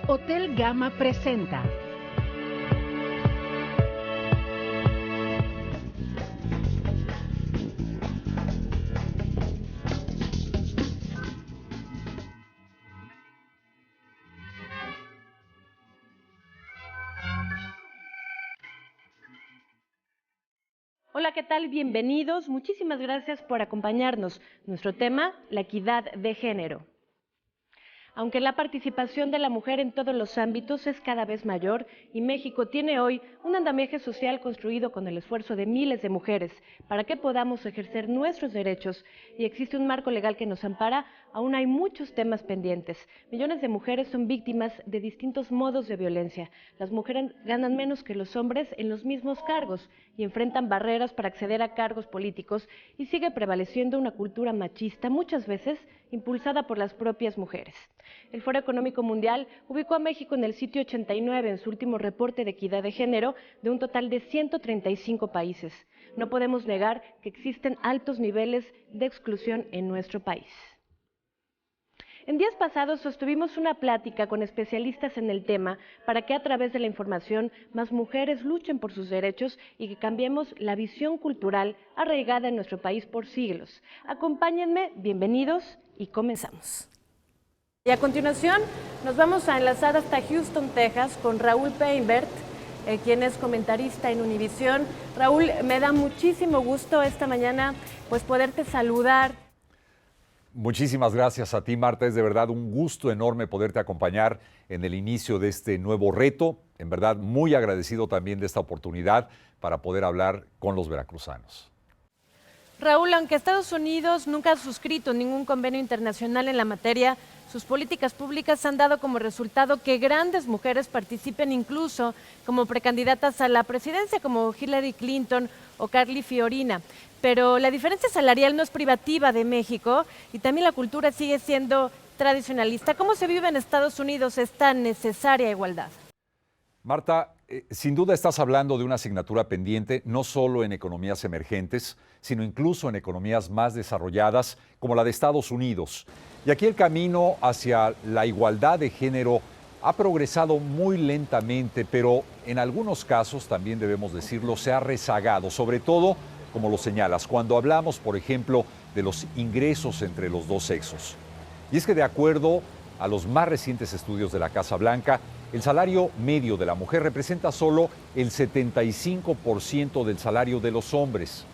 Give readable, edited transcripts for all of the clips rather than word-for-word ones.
Hotel Gama presenta Hola, ¿qué tal? Bienvenidos. Muchísimas gracias por acompañarnos. Nuestro tema, la equidad de género. Aunque la participación de la mujer en todos los ámbitos es cada vez mayor y México tiene hoy un andamiaje social construido con el esfuerzo de miles de mujeres para que podamos ejercer nuestros derechos y existe un marco legal que nos ampara, aún hay muchos temas pendientes. Millones de mujeres son víctimas de distintos modos de violencia. Las mujeres ganan menos que los hombres en los mismos cargos y enfrentan barreras para acceder a cargos políticos y sigue prevaleciendo una cultura machista, muchas veces impulsada por las propias mujeres. El Foro Económico Mundial ubicó a México en el sitio 89 en su último reporte de equidad de género de un total de 135 países. No podemos negar que existen altos niveles de exclusión en nuestro país. En días pasados sostuvimos una plática con especialistas en el tema para que a través de la información más mujeres luchen por sus derechos y que cambiemos la visión cultural arraigada en nuestro país por siglos. Acompáñenme, bienvenidos y comenzamos. Y a continuación nos vamos a enlazar hasta Houston, Texas, con Raúl Peinbert, quien es comentarista en Univisión. Raúl, me da muchísimo gusto esta mañana pues poderte saludar. Muchísimas gracias a ti, Marta. Es de verdad un gusto enorme poderte acompañar en el inicio de este nuevo reto. En verdad, muy agradecido también de esta oportunidad para poder hablar con los veracruzanos. Raúl, aunque Estados Unidos nunca ha suscrito ningún convenio internacional en la materia, sus políticas públicas han dado como resultado que grandes mujeres participen incluso como precandidatas a la presidencia, como Hillary Clinton o Carly Fiorina. Pero la diferencia salarial no es privativa de México y también la cultura sigue siendo tradicionalista. ¿Cómo se vive en Estados Unidos esta necesaria igualdad? Marta, sin duda estás hablando de una asignatura pendiente, no solo en economías emergentes, sino incluso en economías más desarrolladas como la de Estados Unidos. Y aquí el camino hacia la igualdad de género ha progresado muy lentamente, pero en algunos casos, también debemos decirlo, se ha rezagado, sobre todo, como lo señalas, cuando hablamos, por ejemplo, de los ingresos entre los dos sexos. Y es que de acuerdo a los más recientes estudios de la Casa Blanca, el salario medio de la mujer representa solo el 75% del salario de los hombres.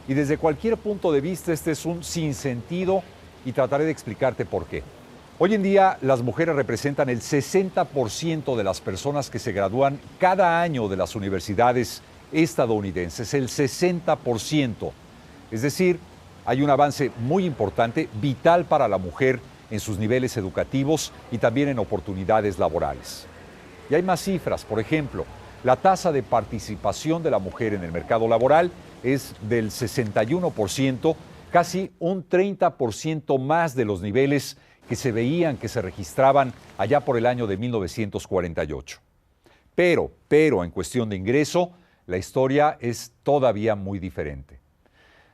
Y desde cualquier punto de vista, este es un sinsentido y trataré de explicarte por qué. Hoy en día, las mujeres representan el 60% de las personas que se gradúan cada año de las universidades estadounidenses, el 60%. Es decir, hay un avance muy importante, vital para la mujer en sus niveles educativos y también en oportunidades laborales. Y hay más cifras, por ejemplo, la tasa de participación de la mujer en el mercado laboral es del 61%, casi un 30% más de los niveles que se veían, que se registraban allá por el año de 1948. Pero en cuestión de ingreso, la historia es todavía muy diferente.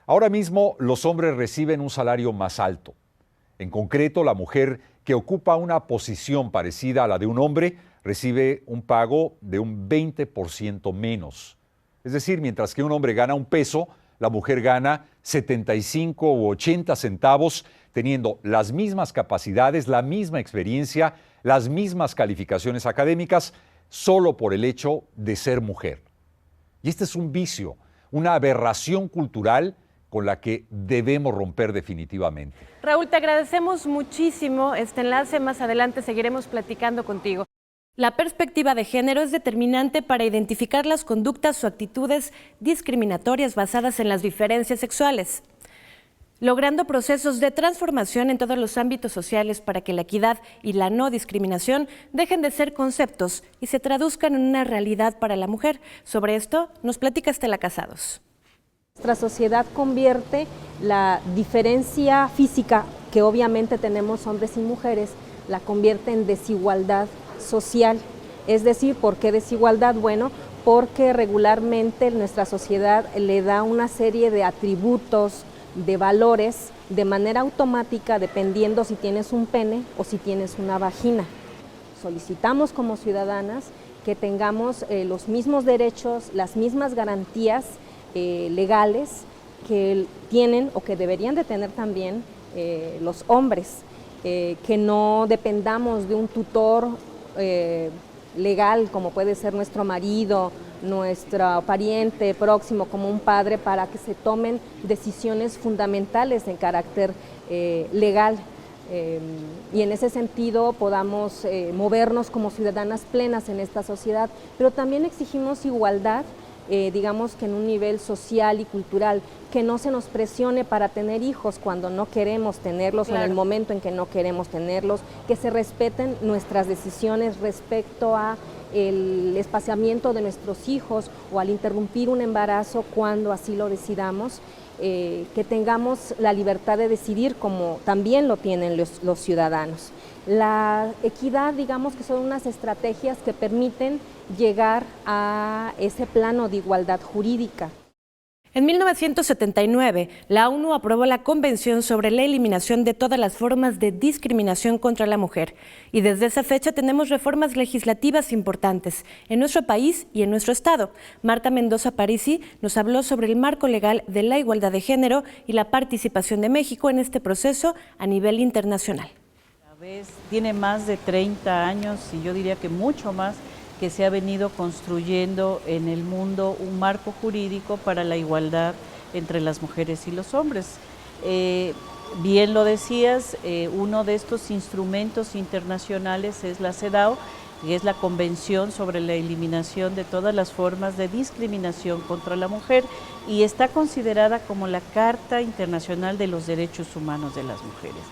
Ahora mismo los hombres reciben un salario más alto. En concreto, la mujer que ocupa una posición parecida a la de un hombre recibe un pago de un 20% menos. Es decir, mientras que un hombre gana un peso, la mujer gana 75 u 80 centavos, teniendo las mismas capacidades, la misma experiencia, las mismas calificaciones académicas, solo por el hecho de ser mujer. Y este es un vicio, una aberración cultural con la que debemos romper definitivamente. Raúl, te agradecemos muchísimo este enlace. Más adelante seguiremos platicando contigo. La perspectiva de género es determinante para identificar las conductas o actitudes discriminatorias basadas en las diferencias sexuales, logrando procesos de transformación en todos los ámbitos sociales para que la equidad y la no discriminación dejen de ser conceptos y se traduzcan en una realidad para la mujer. Sobre esto nos platica Estela Casados. Nuestra sociedad convierte la diferencia física que obviamente tenemos hombres y mujeres, la convierte en desigualdad social. Es decir, ¿por qué desigualdad? Bueno, porque regularmente nuestra sociedad le da una serie de atributos, de valores, de manera automática, dependiendo si tienes un pene o si tienes una vagina. solicitamos como ciudadanas que tengamos los mismos derechos, las mismas garantías legales que tienen o que deberían de tener también los hombres, que no dependamos de un tutor legal como puede ser nuestro marido, nuestro pariente próximo como un padre, para que se tomen decisiones fundamentales en carácter legal. Y en ese sentido podamos movernos como ciudadanas plenas en esta sociedad, pero también exigimos igualdad, digamos que en un nivel social y cultural, que no se nos presione para tener hijos cuando no queremos tenerlos, claro, o en el momento en que no queremos tenerlos, que se respeten nuestras decisiones respecto a el espaciamiento de nuestros hijos o al interrumpir un embarazo cuando así lo decidamos, que tengamos la libertad de decidir como también lo tienen los ciudadanos. La equidad, digamos que son unas estrategias que permiten llegar a ese plano de igualdad jurídica. En 1979, la ONU aprobó la Convención sobre la eliminación de todas las formas de discriminación contra la mujer, y desde esa fecha tenemos reformas legislativas importantes en nuestro país y en nuestro estado. Marta Mendoza Parisi nos habló sobre el marco legal de la igualdad de género y la participación de México en este proceso a nivel internacional. Tiene más de 30 años, y yo diría que mucho más, que se ha venido construyendo en el mundo un marco jurídico para la igualdad entre las mujeres y los hombres. Bien lo decías, uno de estos instrumentos internacionales es la CEDAW, que es la Convención sobre la Eliminación de todas las formas de discriminación contra la mujer, y está considerada como la Carta Internacional de los Derechos Humanos de las Mujeres.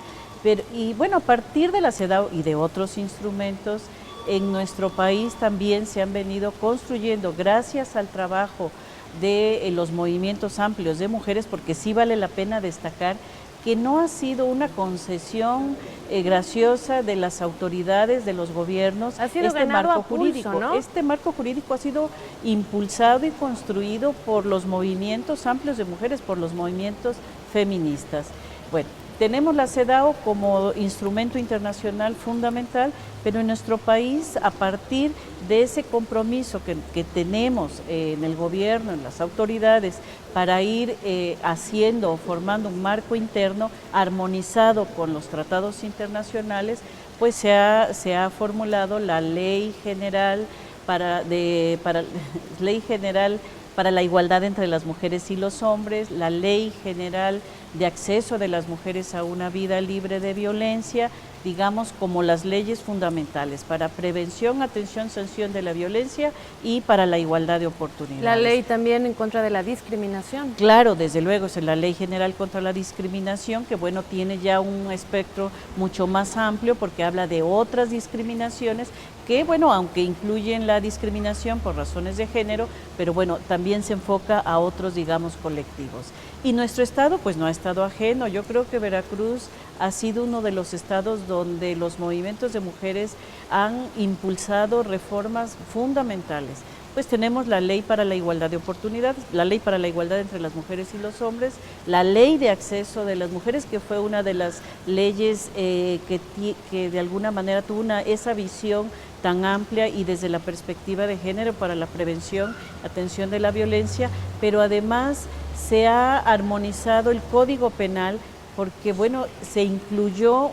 Y bueno, a partir de la CEDAW y de otros instrumentos, en nuestro país también se han venido construyendo, gracias al trabajo de los movimientos amplios de mujeres, porque sí vale la pena destacar que no ha sido una concesión graciosa de las autoridades, de los gobiernos, ha sido este marco jurídico, ¿no? Este marco jurídico ha sido impulsado y construido por los movimientos amplios de mujeres, por los movimientos feministas. Bueno, tenemos la CEDAW como instrumento internacional fundamental, pero en nuestro país, a partir de ese compromiso que tenemos en el gobierno, en las autoridades, para ir haciendo o formando un marco interno armonizado con los tratados internacionales, pues se ha formulado la Ley General para la igualdad entre las mujeres y los hombres, la Ley General de acceso de las mujeres a una vida libre de violencia, digamos como las leyes fundamentales para prevención, atención, sanción de la violencia y para la igualdad de oportunidades. La ley también en contra de la discriminación. Claro, desde luego, es la Ley General contra la Discriminación, que bueno, tiene ya un espectro mucho más amplio porque habla de otras discriminaciones que, bueno, aunque incluyen la discriminación por razones de género, pero bueno, también se enfoca a otros, digamos, colectivos. Y nuestro estado, pues no ha estado ajeno. Yo creo que Veracruz ha sido uno de los estados donde los movimientos de mujeres han impulsado reformas fundamentales. Pues tenemos la Ley para la Igualdad de Oportunidades, la Ley para la Igualdad entre las Mujeres y los Hombres, la Ley de Acceso de las Mujeres, que fue una de las leyes que de alguna manera tuvo esa visión tan amplia y desde la perspectiva de género para la prevención, atención de la violencia, pero además se ha armonizado el Código Penal porque, bueno, se incluyó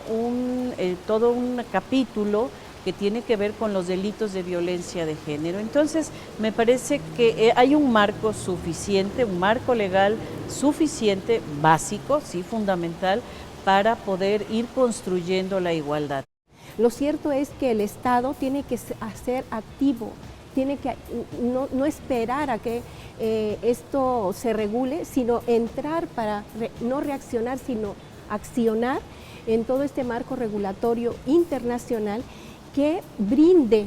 todo un capítulo que tiene que ver con los delitos de violencia de género. Entonces, me parece que hay un marco suficiente, un marco legal suficiente, básico, sí, fundamental, para poder ir construyendo la igualdad. Lo cierto es que el Estado tiene que ser activo, tiene que no esperar a que esto se regule, sino entrar para no reaccionar, sino accionar en todo este marco regulatorio internacional que brinde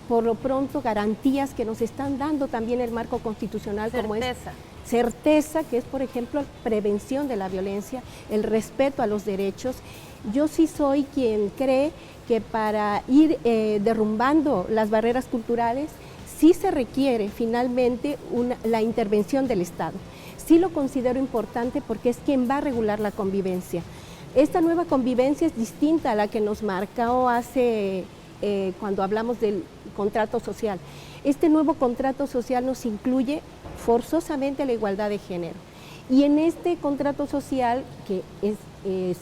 por lo pronto garantías que nos están dando también el marco constitucional, como es certeza, que es por ejemplo prevención de la violencia, el respeto a los derechos. Yo sí soy quien cree que para ir derrumbando las barreras culturales sí se requiere finalmente la intervención del Estado. Sí lo considero importante porque es quien va a regular la convivencia. Esta nueva convivencia es distinta a la que nos marcó hace cuando hablamos del contrato social. Este nuevo contrato social nos incluye forzosamente la igualdad de género. Y en este contrato social, que es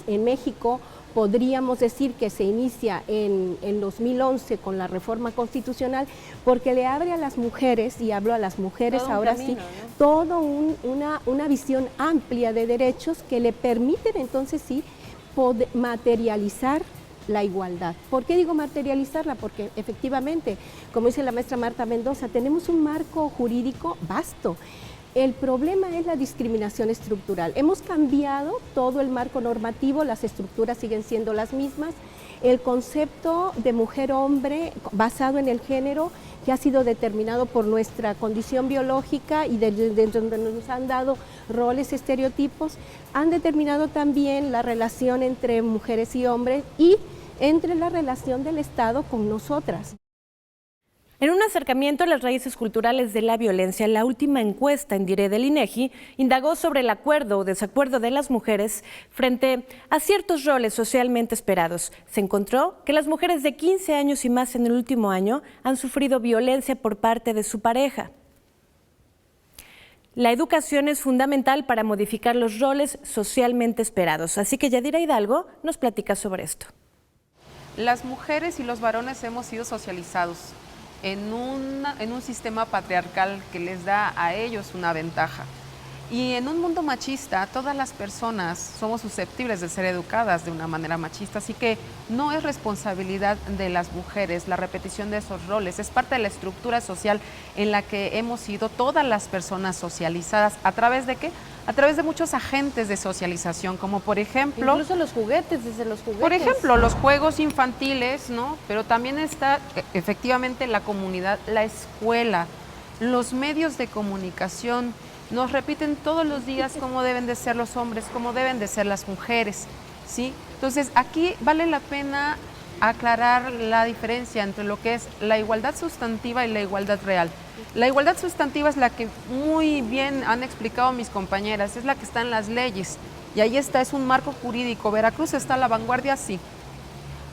en México, podríamos decir que se inicia en 2011 con la reforma constitucional, porque le abre a las mujeres, y hablo a las mujeres ahora sí, toda una visión amplia de derechos que le permiten entonces sí materializar la igualdad. ¿Por qué digo materializarla? Porque efectivamente, como dice la maestra Marta Mendoza, tenemos un marco jurídico vasto. El problema es la discriminación estructural. Hemos cambiado todo el marco normativo, las estructuras siguen siendo las mismas. El concepto de mujer-hombre basado en el género, que ha sido determinado por nuestra condición biológica y de donde nos han dado roles, estereotipos, han determinado también la relación entre mujeres y hombres y entre la relación del Estado con nosotras. En un acercamiento a las raíces culturales de la violencia, la última encuesta en Diré del INEGI indagó sobre el acuerdo o desacuerdo de las mujeres frente a ciertos roles socialmente esperados. Se encontró que las mujeres de 15 años y más en el último año han sufrido violencia por parte de su pareja. La educación es fundamental para modificar los roles socialmente esperados, así que Yadira Hidalgo nos platica sobre esto. Las mujeres y los varones hemos sido socializados en un sistema patriarcal que les da a ellos una ventaja. Y en un mundo machista, todas las personas somos susceptibles de ser educadas de una manera machista, así que no es responsabilidad de las mujeres la repetición de esos roles, es parte de la estructura social en la que hemos sido todas las personas socializadas. ¿A través de qué? A través de muchos agentes de socialización, como por ejemplo... Incluso los juguetes, desde los juguetes. Por ejemplo, los juegos infantiles, ¿no? Pero también está efectivamente la comunidad, la escuela, los medios de comunicación. Nos repiten todos los días cómo deben de ser los hombres, cómo deben de ser las mujeres, ¿sí? Entonces, aquí vale la pena aclarar la diferencia entre lo que es la igualdad sustantiva y la igualdad real. La igualdad sustantiva es la que muy bien han explicado mis compañeras, es la que está en las leyes, y ahí está, es un marco jurídico. Veracruz está a la vanguardia, sí.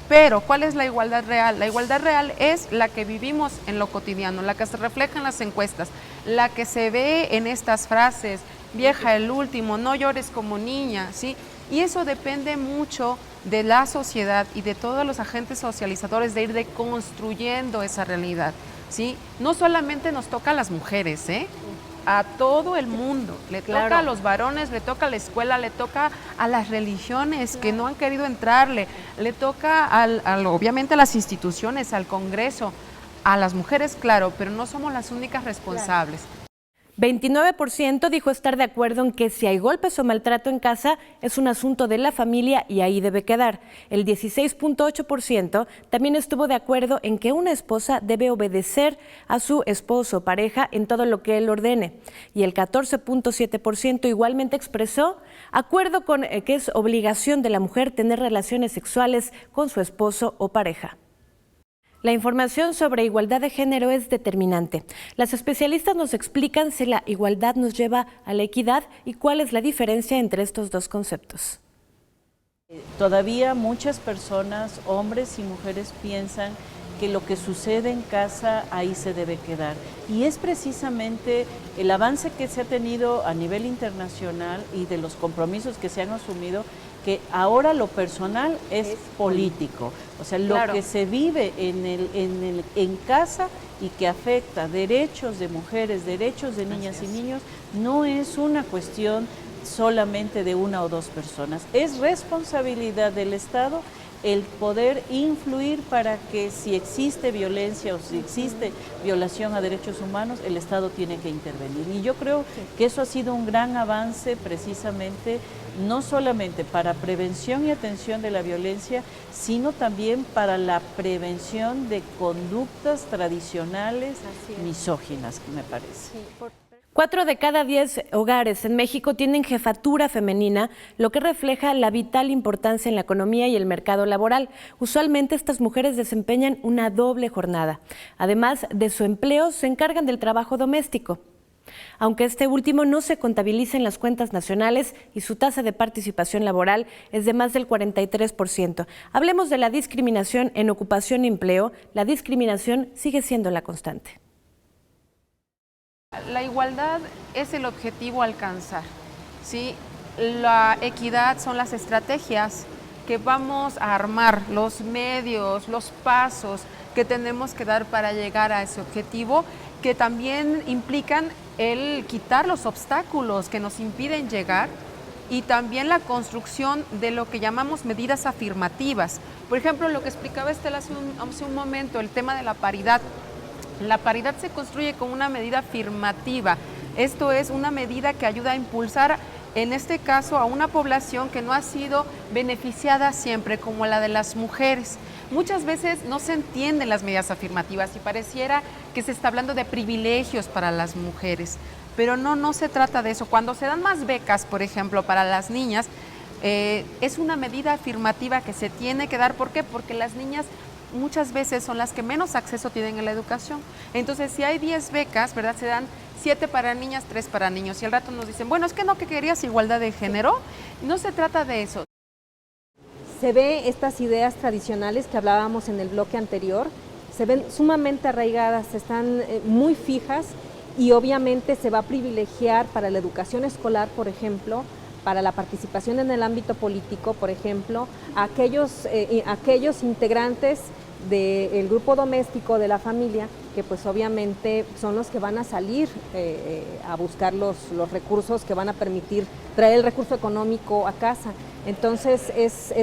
Pero, ¿cuál es la igualdad real? La igualdad real es la que vivimos en lo cotidiano, la que se refleja en las encuestas, la que se ve en estas frases, vieja el último, no llores como niña, ¿sí? Y eso depende mucho de la sociedad y de todos los agentes socializadores de ir deconstruyendo esa realidad, ¿sí? No solamente nos toca a las mujeres, a todo el mundo, le toca a los varones, le toca a la escuela, le toca a las religiones que no han querido entrarle, le toca obviamente a las instituciones, al Congreso, a las mujeres, claro, pero no somos las únicas responsables. 29% dijo estar de acuerdo en que si hay golpes o maltrato en casa es un asunto de la familia y ahí debe quedar. El 16.8% también estuvo de acuerdo en que una esposa debe obedecer a su esposo o pareja en todo lo que él ordene. Y el 14.7% igualmente expresó acuerdo con que es obligación de la mujer tener relaciones sexuales con su esposo o pareja. La información sobre igualdad de género es determinante. Las especialistas nos explican si la igualdad nos lleva a la equidad y cuál es la diferencia entre estos dos conceptos. Todavía muchas personas, hombres y mujeres, piensan que lo que sucede en casa ahí se debe quedar. Y es precisamente el avance que se ha tenido a nivel internacional y de los compromisos que se han asumido, que ahora lo personal es político, o sea, lo que se vive en casa y que afecta derechos de mujeres, derechos de niñas y niños, no es una cuestión solamente de una o dos personas, es responsabilidad del Estado el poder influir para que si existe violencia o si existe violación a derechos humanos, el Estado tiene que intervenir. Y yo creo que eso ha sido un gran avance precisamente, no solamente para prevención y atención de la violencia, sino también para la prevención de conductas tradicionales misóginas, me parece. 4 de cada 10 hogares en México tienen jefatura femenina, lo que refleja la vital importancia en la economía y el mercado laboral. Usualmente estas mujeres desempeñan una doble jornada. Además de su empleo, se encargan del trabajo doméstico. aunque este último no se contabiliza en las cuentas nacionales y su tasa de participación laboral es de más del 43%. Hablemos de la discriminación en ocupación y empleo. La discriminación sigue siendo la constante. La igualdad es el objetivo a alcanzar, ¿sí? La equidad son las estrategias que vamos a armar, los medios, los pasos que tenemos que dar para llegar a ese objetivo, que también implican el quitar los obstáculos que nos impiden llegar y también la construcción de lo que llamamos medidas afirmativas. Por ejemplo, lo que explicaba Estela hace un momento, el tema de la paridad. La paridad se construye con una medida afirmativa. Esto es una medida que ayuda a impulsar, en este caso, a una población que no ha sido beneficiada siempre, como la de las mujeres. Muchas veces no se entienden las medidas afirmativas y pareciera que se está hablando de privilegios para las mujeres, pero no se trata de eso. Cuando se dan más becas, por ejemplo, para las niñas, es una medida afirmativa que se tiene que dar. ¿Por qué? Porque las niñas muchas veces son las que menos acceso tienen a la educación. Entonces, si hay 10 becas, ¿verdad? Se dan 7 para niñas, 3 para niños. Y al rato nos dicen, bueno, es que no, que querías igualdad de género. No se trata de eso. Se ve estas ideas tradicionales que hablábamos en el bloque anterior, se ven sumamente arraigadas, están muy fijas y obviamente se va a privilegiar para la educación escolar, por ejemplo, para la participación en el ámbito político, por ejemplo, a aquellos integrantes del grupo doméstico de la familia, que pues obviamente son los que van a salir a buscar los recursos que van a permitir traer el recurso económico a casa. Entonces es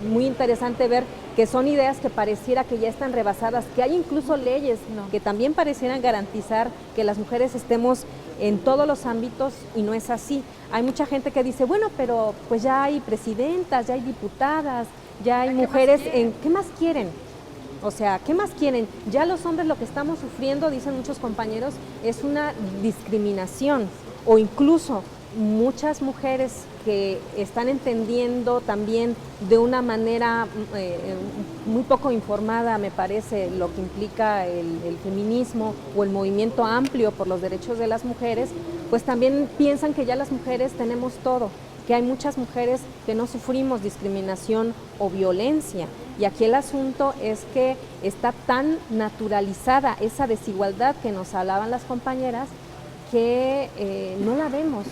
muy interesante ver que son ideas que pareciera que ya están rebasadas, que hay incluso leyes que también parecieran garantizar que las mujeres estemos en todos los ámbitos y no es así. Hay mucha gente que dice, bueno, pero pues ya hay presidentas, ya hay diputadas, ya hay mujeres, ¿qué más quieren? O sea, ¿qué más quieren? Ya los hombres lo que estamos sufriendo, dicen muchos compañeros, es una discriminación o incluso muchas mujeres que están entendiendo también de una manera muy poco informada, me parece, lo que implica el feminismo o el movimiento amplio por los derechos de las mujeres, pues también piensan que ya las mujeres tenemos todo, que hay muchas mujeres que no sufrimos discriminación o violencia. Y aquí el asunto es que está tan naturalizada esa desigualdad que nos hablaban las compañeras que no la vemos.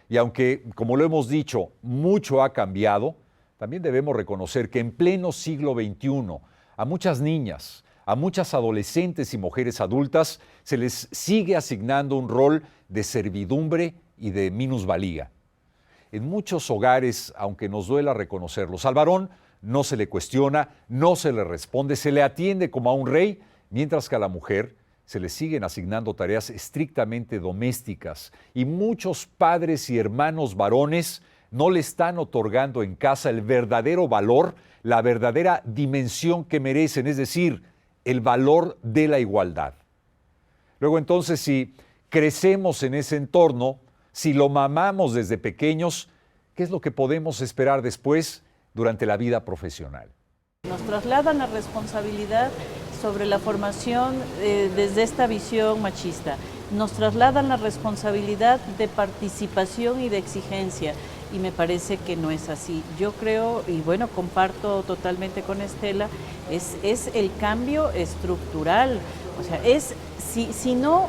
Y aunque, como lo hemos dicho, mucho ha cambiado, también debemos reconocer que en pleno siglo XXI a muchas niñas, a muchas adolescentes y mujeres adultas se les sigue asignando un rol de servidumbre y de minusvalía. En muchos hogares, aunque nos duela reconocerlos, al varón no se le cuestiona, no se le responde, se le atiende como a un rey, mientras que a la mujer se le siguen asignando tareas estrictamente domésticas y muchos padres y hermanos varones no le están otorgando en casa el verdadero valor, la verdadera dimensión que merecen, es decir, el valor de la igualdad. Luego entonces, si crecemos en ese entorno, si lo mamamos desde pequeños, ¿qué es lo que podemos esperar después durante la vida profesional? Nos trasladan la responsabilidad sobre la formación desde esta visión machista. Nos trasladan la responsabilidad de participación y de exigencia y me parece que no es así. Yo creo, y bueno, comparto totalmente con Estela, es el cambio estructural. O sea, si no,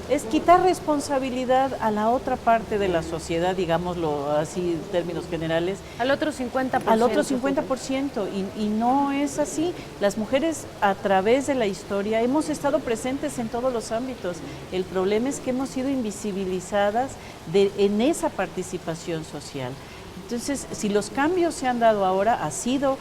es quitar responsabilidad a la otra parte de la sociedad, digámoslo así en términos generales. Al otro 50%. Al otro 50%, y no es así. Las mujeres a través de la historia hemos estado presentes en todos los ámbitos. El problema es que hemos sido invisibilizadas en esa participación social. Entonces, si los cambios se han dado ahora, ha sido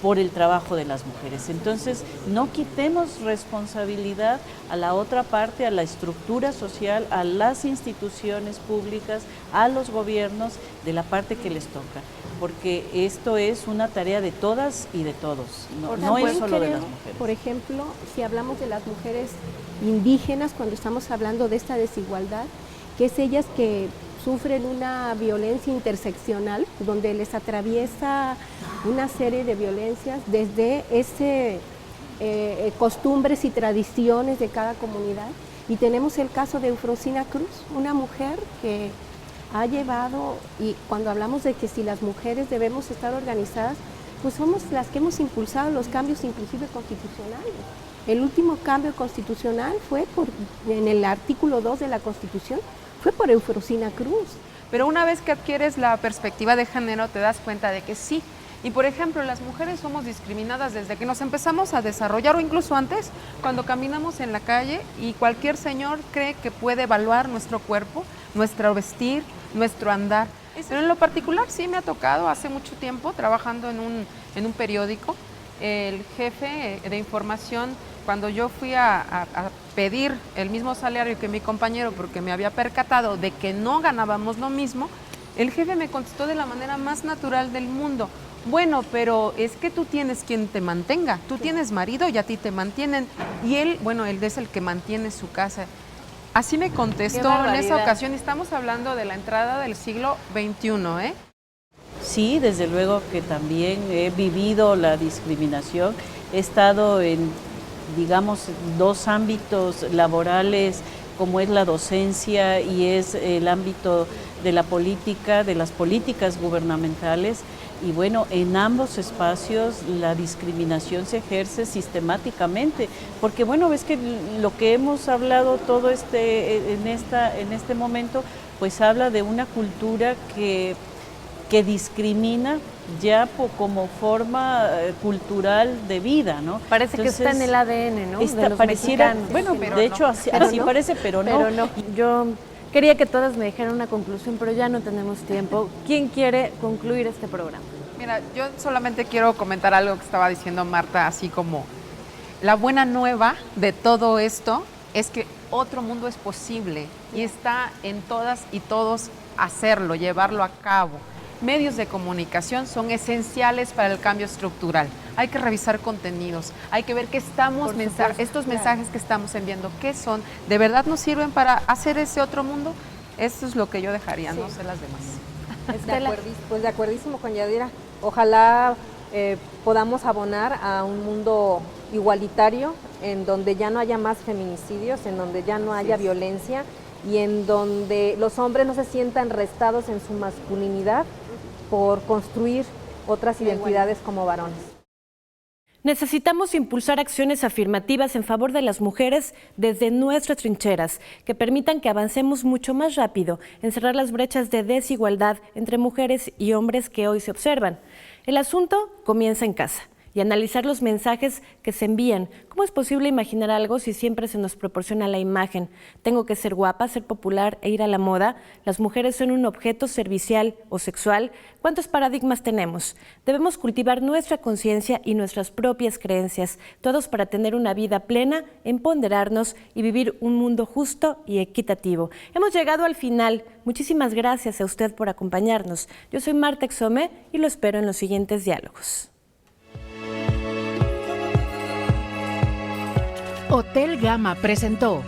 por el trabajo de las mujeres. Entonces, no quitemos responsabilidad a la otra parte, a la estructura social, a las instituciones públicas, a los gobiernos, de la parte que les toca, porque esto es una tarea de todas y de todos, no es solo de las mujeres. Por ejemplo, si hablamos de las mujeres indígenas, cuando estamos hablando de esta desigualdad, que es ellas que sufren una violencia interseccional, donde les atraviesa una serie de violencias desde costumbres y tradiciones de cada comunidad, Y tenemos el caso de Eufrosina Cruz, una mujer que ha llevado, y cuando hablamos de que si las mujeres debemos estar organizadas, pues somos las que hemos impulsado los cambios inclusive constitucionales. El último cambio constitucional fue en el artículo 2 de la Constitución, fue por Eufrosina Cruz. Pero una vez que adquieres la perspectiva de género, te das cuenta de que sí. Y por ejemplo, las mujeres somos discriminadas desde que nos empezamos a desarrollar, o incluso antes, cuando caminamos en la calle y cualquier señor cree que puede evaluar nuestro cuerpo, nuestro vestir, nuestro andar. Pero en lo particular sí me ha tocado hace mucho tiempo, trabajando en un periódico, el jefe de información, cuando yo fui a pedir el mismo salario que mi compañero, porque me había percatado de que no ganábamos lo mismo, el jefe me contestó de la manera más natural del mundo: bueno, pero es que tú tienes quien te mantenga, tú tienes marido y a ti te mantienen, y él, bueno, él es el que mantiene su casa. Así me contestó en esa ocasión, y estamos hablando de la entrada del siglo XXI, ¿eh? Sí, desde luego que también he vivido la discriminación, he estado en, digamos, dos ámbitos laborales, como es la docencia y es el ámbito de la política, de las políticas gubernamentales, y bueno, en ambos espacios la discriminación se ejerce sistemáticamente, porque bueno, ves que lo que hemos hablado todo en este momento, pues habla de una cultura que discrimina ya como forma cultural de vida, ¿no? Parece que está en el ADN, ¿no? De los pareciera, mexicanos. bueno, pero de hecho no. así no. parece, pero no. Yo quería que todas me dijeran una conclusión, pero ya no tenemos tiempo. ¿Quién quiere concluir este programa? Mira, yo solamente quiero comentar algo que estaba diciendo Marta, así como la buena nueva de todo esto es que otro mundo es posible y está en todas y todos hacerlo, llevarlo a cabo. Medios de comunicación son esenciales para el cambio estructural. Hay que revisar contenidos, hay que ver qué estos mensajes que estamos enviando, qué son, ¿de verdad nos sirven para hacer ese otro mundo? Eso es lo que yo dejaría, no sé las demás. Pues de acuerdísimo con Yadira. Ojalá podamos abonar a un mundo igualitario, en donde ya no haya más feminicidios, en donde ya no haya violencia y en donde los hombres no se sientan restados en su masculinidad por construir otras identidades como varones. Necesitamos impulsar acciones afirmativas en favor de las mujeres desde nuestras trincheras, que permitan que avancemos mucho más rápido en cerrar las brechas de desigualdad entre mujeres y hombres que hoy se observan. El asunto comienza en casa. Y analizar los mensajes que se envían. ¿Cómo es posible imaginar algo si siempre se nos proporciona la imagen? Tengo que ser guapa, ser popular e ir a la moda. Las mujeres son un objeto servicial o sexual. ¿Cuántos paradigmas tenemos? Debemos cultivar nuestra conciencia y nuestras propias creencias, todos para tener una vida plena, empoderarnos y vivir un mundo justo y equitativo. Hemos llegado al final. Muchísimas gracias a usted por acompañarnos. Yo soy Marta Exome y lo espero en los siguientes diálogos. Hotel Gama presentó